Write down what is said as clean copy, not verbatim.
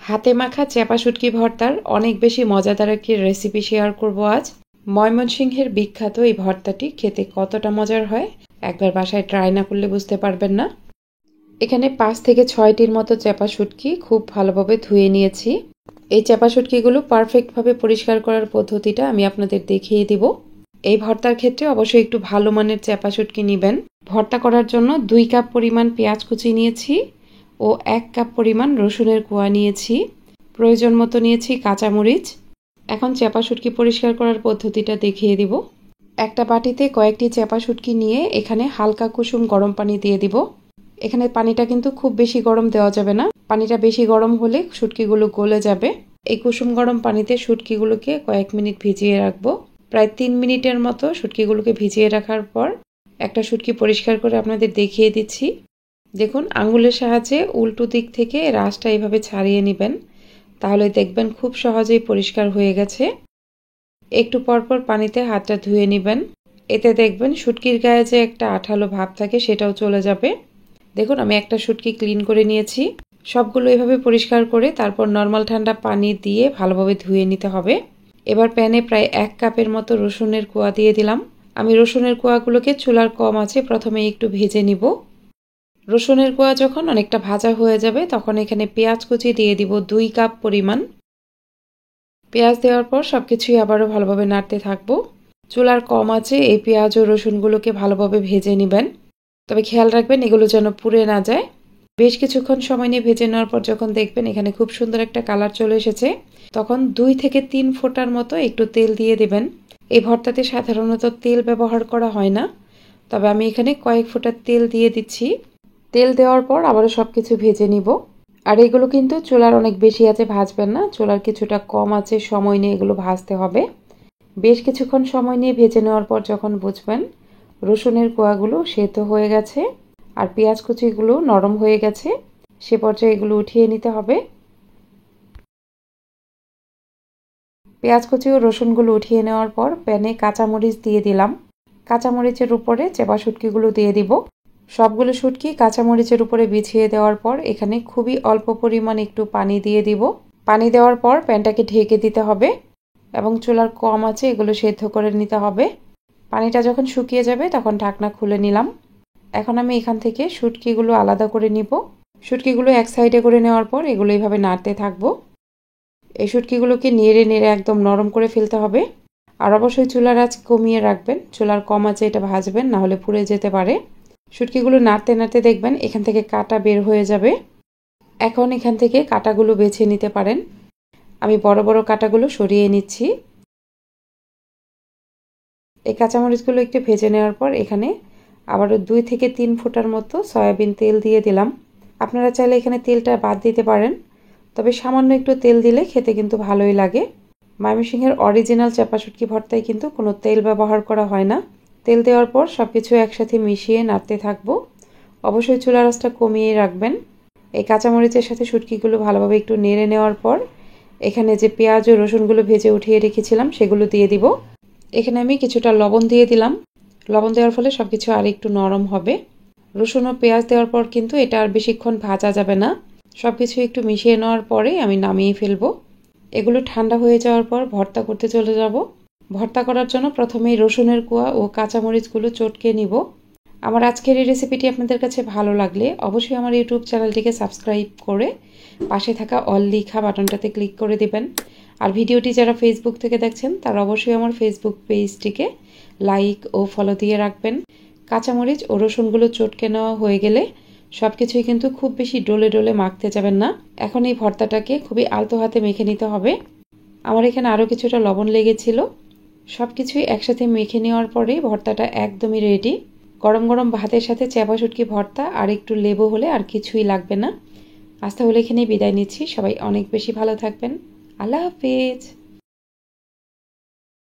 হাতে মাখা চ্যাপা শুটকি ভর্তার অনেক বেশি মজাদার একটি রেসিপি শেয়ার করব আজ। ময়মনসিংহের বিখ্যাত এই ভর্তাটি খেতে কতটা মজার হয় একবার বাসায় ট্রাই না করলে বুঝতে পারবেন না। এখানে 5 থেকে 6টির মতো চ্যাপা শুটকি খুব ভালোভাবে ধুয়ে নিয়েছি। এই চ্যাপা শুটকিগুলো পারফেক্টভাবে পরিষ্কার করার পদ্ধতিটা আমি আপনাদের দেখিয়ে দিব। এই ভর্তার ক্ষেত্রে অবশ্যই একটু ভালো মানের চ্যাপা শুটকি নেবেন। ভর্তা করার জন্য 2 কাপ পরিমাণ পেঁয়াজ কুচি নিয়েছি ও 1 কাপ পরিমাণ রসুনের কোয়া নিয়েছি। প্রয়োজন মতো নিয়েছি কাঁচামরিচ। এখন চ্যাপা শুটকি পরিষ্কার করার পদ্ধতিটা দেখিয়ে দিব। একটা বাটিতে কয়েকটি চ্যাপা শুটকি নিয়ে এখানে হালকা কুসুম গরম পানি দিয়ে দিব। এখানে পানিটা কিন্তু খুব বেশি গরম দেওয়া যাবে না, পানিটা বেশি গরম হলে শুটকিগুলো গলে যাবে। এই কুসুম গরম পানিতে শুটকিগুলোকে কয়েক মিনিট ভিজিয়ে রাখবো। প্রায় 3 মিনিটের মতো শুটকিগুলোকে ভিজিয়ে রাখার পর একটা শুটকি পরিষ্কার করে আপনাদের দেখিয়ে দিচ্ছি। দেখুন, আঙ্গুলের সাহায্যে উল্টো দিক থেকে রাশটা এইভাবে ছাড়িয়ে নেবেন, তাহলে দেখবেন খুব সহজেই পরিষ্কার হয়ে গেছে। একটু পরপর পানিতে হাতটা ধুয়ে নেবেন, এতে দেখবেন শুটকির গায়ে যে একটা আঠালো ভাব থাকে সেটাও চলে যাবে। দেখুন, আমি একটা শুটকি ক্লিন করে নিয়েছি। সবগুলো এভাবে পরিষ্কার করে তারপর নর্মাল ঠান্ডা পানি দিয়ে ভালোভাবে ধুয়ে নিতে হবে। এবার প্যানে প্রায় 1 কাপের মতো রসুনের কোয়া দিয়ে দিলাম। আমি রসুনের কোয়াগুলোকে চুলার কম আঁচে প্রথমে একটু ভেজে নিব। রসুনের কোয়া যখন অনেকটা ভাজা হয়ে যাবে তখন এখানে পেঁয়াজ কুচি দিয়ে দিব 2 কাপ পরিমাণ। পেঁয়াজ দেওয়ার পর সবকিছুই আবারও ভালোভাবে নাড়তে থাকবো। চুলার কম আঁচে এই পেঁয়াজ ও রসুনগুলোকে ভালোভাবে ভেজে নেবেন, তবে খেয়াল রাখবেন এগুলো যেন পুড়ে না যায়। বেশ কিছুক্ষণ সময় নিয়ে ভেজে নেওয়ার পর যখন দেখবেন এখানে খুব সুন্দর একটা কালার চলে এসেছে, তখন 2 থেকে 3 ফোঁটার মতো একটু তেল দিয়ে দেবেন। এই ভর্তাতে সাধারণত তেল ব্যবহার করা হয় না, তবে আমি এখানে কয়েক ফোঁটা তেল দিয়ে দিচ্ছি। তেল দেওয়ার পর আবারও সবকিছু ভেজে নিব। আর এগুলো কিন্তু চুলার অনেক বেশি আঁচে ভাজবেন না, চুলার কিছুটা কম আঁচে সময় নিয়ে এগুলো ভাজতে হবে। বেশ কিছুক্ষণ সময় নিয়ে ভেজে নেওয়ার পর যখন বুঝবেন রসুনের কোয়াগুলো সেদ্ধ হয়ে গেছে আর পেঁয়াজ কুচিগুলো নরম হয়ে গেছে, সে পর্যায়ে এগুলো উঠিয়ে নিতে হবে। পেঁয়াজ কুচি ও রসুনগুলো উঠিয়ে নেওয়ার পর প্যানে কাঁচামরিচ দিয়ে দিলাম। কাঁচামরিচের উপরে চ্যাপা শুটকিগুলো দিয়ে দিব। সবগুলো শুটকি কাঁচামরিচের উপরে বিছিয়ে দেওয়ার পর এখানে খুবই অল্প পরিমাণ একটু পানি দিয়ে দিব। পানি দেওয়ার পর প্যানটাকে ঢেকে দিতে হবে এবং চুলার কম আঁচে এগুলো সেদ্ধ করে নিতে হবে। পানিটা যখন শুকিয়ে যাবে তখন ঢাকনা খুলে নিলাম। এখন আমি এখান থেকে শুটকিগুলো আলাদা করে নিব। শুটকিগুলো এক সাইডে করে নেওয়ার পর এগুলো এইভাবে নাড়তে থাকবো। এই শুটকিগুলোকে নেড়ে নেড়ে একদম নরম করে ফেলতে হবে। আর অবশ্যই চুলার আঁচ কমিয়ে রাখবেন, চুলার কম আঁচে এটা ভাজবেন, না হলে পুড়ে যেতে পারে। শুটকিগুলো নাড়তে নাড়তে দেখবেন এখান থেকে কাঁটা বের হয়ে যাবে। এখন এখান থেকে কাঁটাগুলো বেছে নিতে পারেন। আমি বড় বড় কাঁটাগুলো সরিয়ে নিচ্ছি। এই কাঁচামরিচগুলো একটু ভেজে নেওয়ার পর এখানে আবারও 2 থেকে 3 ফোঁটার মতো সয়াবিন তেল দিয়ে দিলাম। আপনারা চাইলে এখানে তেলটা বাদ দিতে পারেন, তবে সামান্য একটু তেল দিলে খেতে কিন্তু ভালোই লাগে। ময়মনসিংহের অরিজিনাল চ্যাপা শুটকি ভর্তায় কিন্তু কোনো তেল ব্যবহার করা হয় না। তেল দেওয়ার পর সবকিছু একসাথে মিশিয়ে নাড়তে থাকবো। অবশ্যই চুলার আঁচটা কমিয়ে রাখবেন। এই কাঁচামরিচের সাথে শুটকিগুলো ভালোভাবে একটু নেড়ে নেওয়ার পর এখানে যে পেঁয়াজ ও রসুনগুলো ভেজে উঠিয়ে রেখেছিলাম সেগুলো দিয়ে দিব। এখানে আমি কিছুটা লবণ দিয়ে দিলাম। লবণ দেওয়ার ফলে সবকিছু আর একটু নরম হবে। রসুন ও পেঁয়াজ দেওয়ার পর কিন্তু এটা আর বেশিক্ষণ ভাজা যাবে না। সবকিছু একটু মিশিয়ে নেওয়ার পরে আমি নামিয়ে ফেলবো। এগুলো ঠান্ডা হয়ে যাওয়ার পর ভর্তা করতে চলে যাব। ভর্তা করার জন্য প্রথমেই রসুনের কোয়া ও কাঁচামরিচগুলো চটকে নিব। আমার আজকের এই রেসিপিটি আপনাদের কাছে ভালো লাগলে অবশ্যই আমার ইউটিউব চ্যানেলটিকে সাবস্ক্রাইব করে পাশে থাকা অল লেখা বাটনটাতে ক্লিক করে দিবেন। আর ভিডিওটি যারা ফেসবুক থেকে দেখছেন তারা অবশ্যই আমার ফেসবুক পেজটিকে লাইক ও ফলো দিয়ে রাখবেন। কাঁচামরিচ ও রসুনগুলো চটকে নেওয়া হয়ে গেলে সবকিছুই কিন্তু খুব বেশি ডলে ডলে মাখতে যাবেন না। এখন এই ভর্তাটাকে খুবই আলতো হাতে মেখে নিতে হবে। আমার এখানে আরও কিছুটা লবণ লেগেছিল। সবকিছুই একসাথে মেখে নেওয়ার পরেই ভর্তাটা একদমই রেডি। গরম গরম ভাতের সাথে চ্যাপা শুটকি ভর্তা আর একটু লেবু হলে আর কিছুই লাগবে না। আজ তাহলে এখানেই বিদায় নিচ্ছি। সবাই অনেক বেশি ভালো থাকবেন। আল্লাহ হাফেজ।